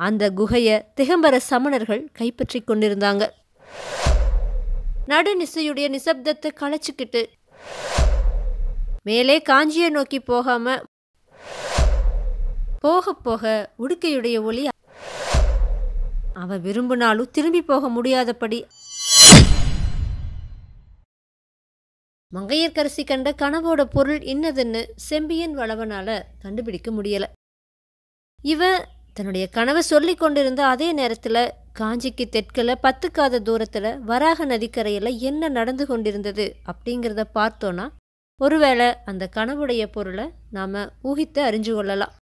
அந்த குகைய திகம்பர சமணர்கள் கைப்பற்றி கொண்டிருந்தாங்க. நடுநிசையுடைய நிசப்தத்தை களைச்சிக்கிட்டு மேலே காஞ்சியை நோக்கி போகாம போக போக உடுக்கையுடைய ஒளி அவ விரும்பினாலும் திரும்பி போக முடியாதபடி மங்கையர்க்கரசி கண்ட கனவோட பொருள் இன்னதுன்னு செம்பியன் வளவனால கண்டுபிடிக்க முடியல. இவ தன்னுடைய கனவை சொல்லி கொண்டிருந்த அதே நேரத்துல காஞ்சிக்கு தெற்குல 10 காத தூரத்துல வராக நதிக்கரையில என்ன நடந்து கொண்டிருந்தது அப்படிங்கிறத பார்த்தோன்னா ஒருவேளை அந்த கனவுடைய பொருளை நாம ஊகித்து அறிஞ்சு கொள்ளலாம்.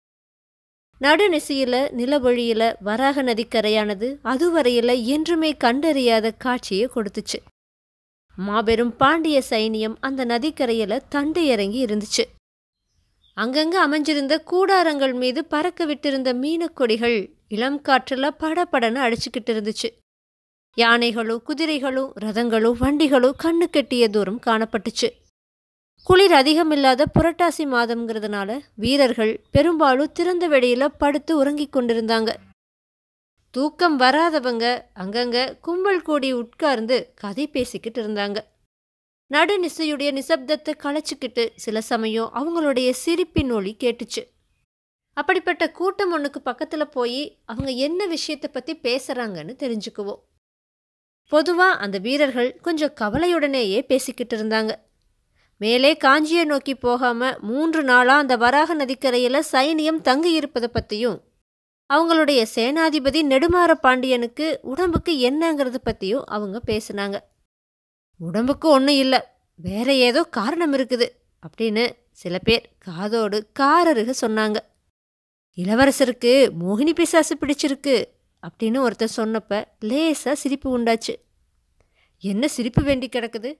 நடுநிசையில நிலவழியில வராக நதிக்கரையானது அதுவரையில என்றுமே கண்டறியாத காட்சியை கொடுத்துச்சு. மாபெரும் பாண்டிய சைனியம் அந்த நதிக்கரையில தண்டு இறங்கி இருந்துச்சு. அங்கங்க அமைஞ்சிருந்த கூடாரங்கள் மீது பறக்க விட்டிருந்த மீனக்கொடிகள் இளம் காற்றுல படபடன்னு அடிச்சுக்கிட்டு இருந்துச்சு. யானைகளும் குதிரைகளும் ரதங்களும் வண்டிகளும் கண்ணு கெட்டிய தூரம் காணப்பட்டுச்சு. குளிர் அதிகமில்லாத புரட்டாசி மாதம்ங்கிறதுனால வீரர்கள் பெரும்பாலும் திறந்த வெளியில படுத்து உறங்கிக் கொண்டிருந்தாங்க. தூக்கம் வராதவங்க அங்கங்க கும்பல் கூடி உட்கார்ந்து கதை பேசிக்கிட்டு இருந்தாங்க. நடுநிசையுடைய நிசப்தத்தை களைச்சிக்கிட்டு சில சமயம் அவங்களுடைய சிரிப்பின் ஒலி கேட்டுச்சு. அப்படிப்பட்ட கூட்டம் ஒன்றுக்கு பக்கத்துல போய் அவங்க என்ன விஷயத்தை பத்தி பேசுறாங்கன்னு தெரிஞ்சுக்குவோம். பொதுவா அந்த வீரர்கள் கொஞ்சம் கவலையுடனேயே பேசிக்கிட்டு இருந்தாங்க. மேலே காஞ்சியை நோக்கி போகாம 3 நாளா அந்த வராக நதிக்கரையில சைனியம் தங்கி இருப்பதை பத்தியும் அவங்களுடைய சேனாதிபதி நெடுமாற பாண்டியனுக்கு உடம்புக்கு என்னங்கிறத பத்தியும் அவங்க பேசினாங்க. உடம்புக்கு ஒன்றும் இல்லை, வேற ஏதோ காரணம் இருக்குது அப்படின்னு சில பேர் காதோடு காரருக சொன்னாங்க. இளவரசருக்கு மோகினி பிசாசு பிடிச்சிருக்கு அப்படின்னு ஒருத்தர் சொன்னப்ப லேசா சிரிப்பு உண்டாச்சு. என்ன சிரிப்பு வேண்டி கிடக்குது?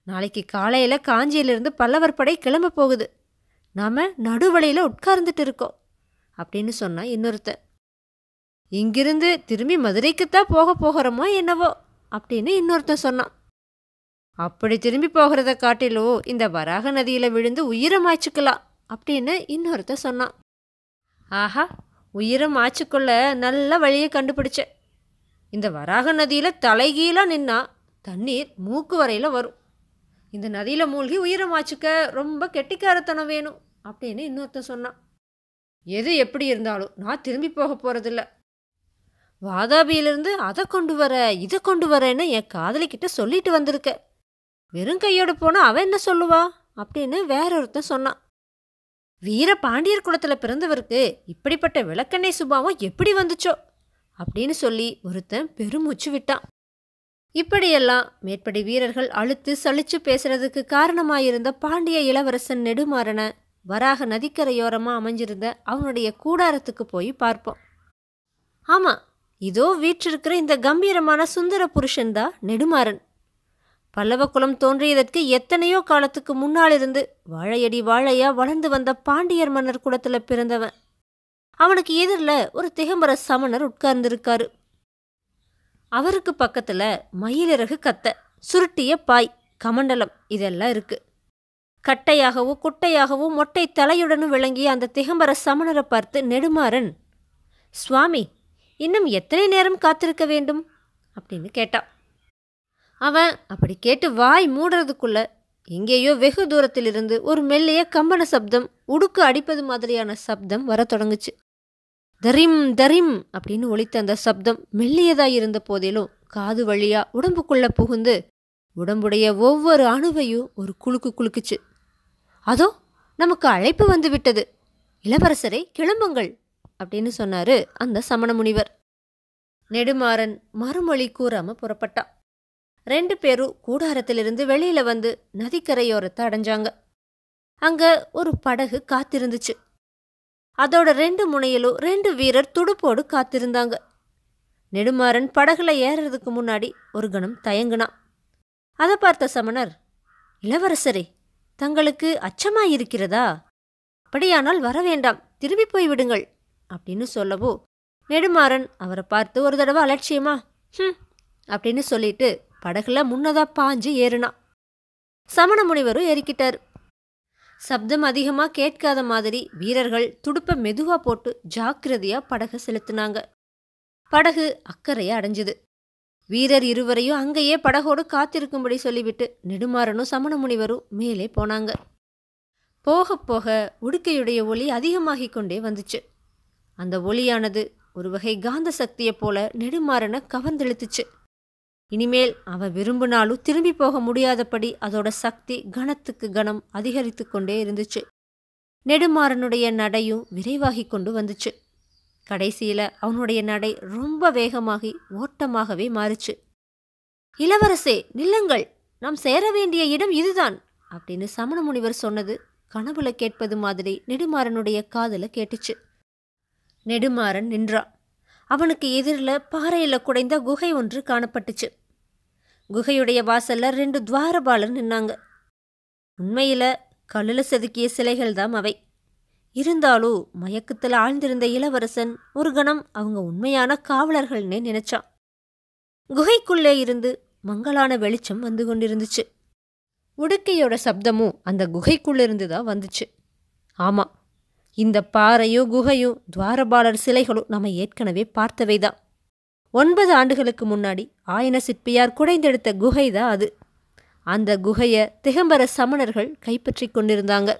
நாளைக்கு காலையில காஞ்சியிலிருந்து பல்லவர் படை கிளம்ப போகுது, நாம நடுவழியில உட்கார்ந்துட்டு இருக்கோம் அப்படின்னு சொன்னா இன்னொருத்தர். இங்கிருந்து திரும்பி மதுரைக்குத்தான் போகிறோமோ என்னவோ அப்படின்னு இன்னொருத்தன் சொன்னான். அப்படி திரும்பி போகிறத காட்டிலோ இந்த வராக நதியில விழுந்து உயிரை மாய்ச்சிக்கலாம் அப்படின்னு இன்னொருத்தன் சொன்னான். ஆஹா, உயிரை மாய்ச்சிக்கொள்ள நல்ல வழியை கண்டுபிடிச்ச. இந்த வராக நதியில தலைகீழா நின்னா தண்ணீர் மூக்கு வரையில வரும். இந்த நதியில மூழ்கி உயிரை மாய்ச்சிக்க ரொம்ப கெட்டிக்காரத்தனம் வேணும் அப்படின்னு இன்னொருத்தன் சொன்னான். எது எப்படி இருந்தாலும் நான் திரும்பி போக போறதில்ல. வாதாபியிலிருந்து அதை கொண்டு வர இதை கொண்டு வரேன்னு என் காதலிக்கிட்ட சொல்லிட்டு வந்திருக்க. வெறும் கையோடு போனா அவன் என்ன சொல்லுவா அப்படின்னு வேறொருத்தன் சொன்னான். வீர பாண்டியர் குலத்துல பிறந்தவருக்கு இப்படிப்பட்ட விளக்கெண்ணெய் சுபாவம் எப்படி வந்துச்சோ அப்படின்னு சொல்லி ஒருத்தன் பெருமூச்சு விட்டான். இப்படியெல்லாம் மேற்படி வீரர்கள் அழுத்து சலிச்சு பேசுறதுக்கு காரணமாயிருந்த பாண்டிய இளவரசன் நெடுமாறனை வராக நதிக்கரையோரமா அமைஞ்சிருந்த அவனுடைய கூடாரத்துக்கு போய் பார்ப்போம். ஆமா, இதோ வீற்றிருக்கிற இந்த கம்பீரமான சுந்தர புருஷன்தான் நெடுமாறன். பல்லவ குலம் தோன்றியதற்கு எத்தனையோ காலத்துக்கு முன்னாலிருந்து வாழையடி வாழையா வளர்ந்து வந்த பாண்டியர் மன்னர் குலத்துல பிறந்தவன். அவனுக்கு எதிரில் ஒரு திகம்பர சமணர் உட்கார்ந்திருக்காரு. அவருக்கு பக்கத்துல மயிலிறகு கத்த, சுருட்டிய பாய், கமண்டலம் இதெல்லாம் இருக்கு. கட்டையாகவும் குட்டையாகவும் மொட்டை தலையுடனும் விளங்கிய அந்த திகம்பர சமணரை பார்த்து நெடுமாறன், சுவாமி, இன்னும் எத்தனை நேரம் காத்திருக்க வேண்டும் அப்படின்னு கேட்டான். அவன் அப்படி கேட்டு வாய் மூடுறதுக்குள்ள எங்கேயோ வெகு தூரத்திலிருந்து ஒரு மெல்லிய கம்பன சப்தம், உடுக்கு அடிப்பது மாதிரியான சப்தம் வர தொடங்குச்சு. தரிம் தரிம் அப்படின்னு ஒலித்த அந்த சப்தம் மெல்லியதாயிருந்த போதிலும் காது வழியா உடம்புக்குள்ள புகுந்து உடம்புடைய ஒவ்வொரு அணுவையும் ஒரு குலுக்கு குலுக்குச்சு. அதோ நமக்கு அழைப்பு வந்து விட்டது, இளவரசரை கிளம்புங்கள் அப்படின்னு சொன்னாரு அந்த சமண முனிவர். நெடுமாறன் மறுமொழி கூறாம புறப்பட்டான். 2 பேரும் கூடாரத்திலிருந்து வெளியில வந்து நதிக்கரையோரத்தை அடைஞ்சாங்க. அங்க ஒரு படகு காத்திருந்துச்சு. அதோட 2 முனையிலும் 2 வீரர் துடுப்போடு காத்திருந்தாங்க. நெடுமாறன் படகுல ஏறுறதுக்கு முன்னாடி ஒரு கணம் தயங்குனான். அதை பார்த்த சமணர், இளவரசரே, தங்களுக்கு அச்சமாயிருக்கிறதா? அப்படியானால் வர வேண்டாம், திரும்பி போய் விடுங்கள் அப்படின்னு சொல்லவோ நெடுமாறன் அவரை பார்த்து ஒரு தடவை அலட்சியமா அப்படின்னு சொல்லிட்டு படகுல முன்னதா பாஞ்சு ஏறுனான். சமண முனிவரும் ஏறிக்கிட்டார். சப்தம் அதிகமா கேட்காத மாதிரி வீரர்கள் துடுப்பை மெதுவா போட்டு ஜாக்கிரதையா படகை செலுத்தினாங்க. படகு அக்கறையை அடைஞ்சுது. வீரர் இருவரையும் அங்கேயே படகோடு காத்திருக்கும்படி சொல்லிவிட்டு நெடுமாறனும் சமண முனிவரும் மேலே போனாங்க. போக போக உடுக்கையுடைய ஒளி அதிகமாகிக் கொண்டே வந்துச்சு. அந்த ஒளியானது ஒரு வகை காந்த சக்தியைப் போல நெடுமாறனை கவர்ந்தெழுத்துச்சு. இனிமேல் அவன் விரும்பினாலும் திரும்பி போக முடியாதபடி அதோட சக்தி கணத்துக்கு கணம் அதிகரித்து கொண்டே இருந்துச்சு. நெடுமாறனுடைய நடையும் விரைவாகி கொண்டு வந்துச்சு. கடைசியில அவனுடைய நடை ரொம்ப வேகமாகி ஓட்டமாகவே மாறுச்சு. இளவரசே, நில்லுங்கள், நாம் சேர வேண்டிய இடம் இதுதான் அப்படின்னு சமண முனிவர் சொன்னது கனவுல கேட்பது மாதிரி நெடுமாறனுடைய காதுல கேட்டுச்சு. நெடுமாறன் நின்றான். அவனுக்கு எதிரில் பாறையில குடைந்த குகை ஒன்று காணப்பட்டுச்சு. குகையுடைய வாசல்ல 2 துவாரபாலர் நின்னாங்க. உண்மையில கல்லுல செதுக்கிய சிலைகள் தான் அவை. இருந்தாலும் மயக்கத்தில் ஆழ்ந்திருந்த இளவரசன் ஒரு கணம் அவங்க உண்மையான காவலர்கள்னே நினைச்சான். குகைக்குள்ளே இருந்து மங்கலான வெளிச்சம் வந்து கொண்டிருந்துச்சு. உடுக்கையோட சப்தமும் அந்த குகைக்குள்ளிருந்து தான் வந்துச்சு. ஆமா, இந்த பாறையும் குகையும் துவாரபாலர் சிலைகளும் நம்ம ஏற்கனவே பார்த்தவைதான். 9 ஆண்டுகளுக்கு முன்னாடி ஆயன சிற்பியார் குடைந்தெடுத்த குகை தான் அது. அந்த குகையை திகம்பர சமணர்கள் கைப்பற்றி கொண்டிருந்தாங்க.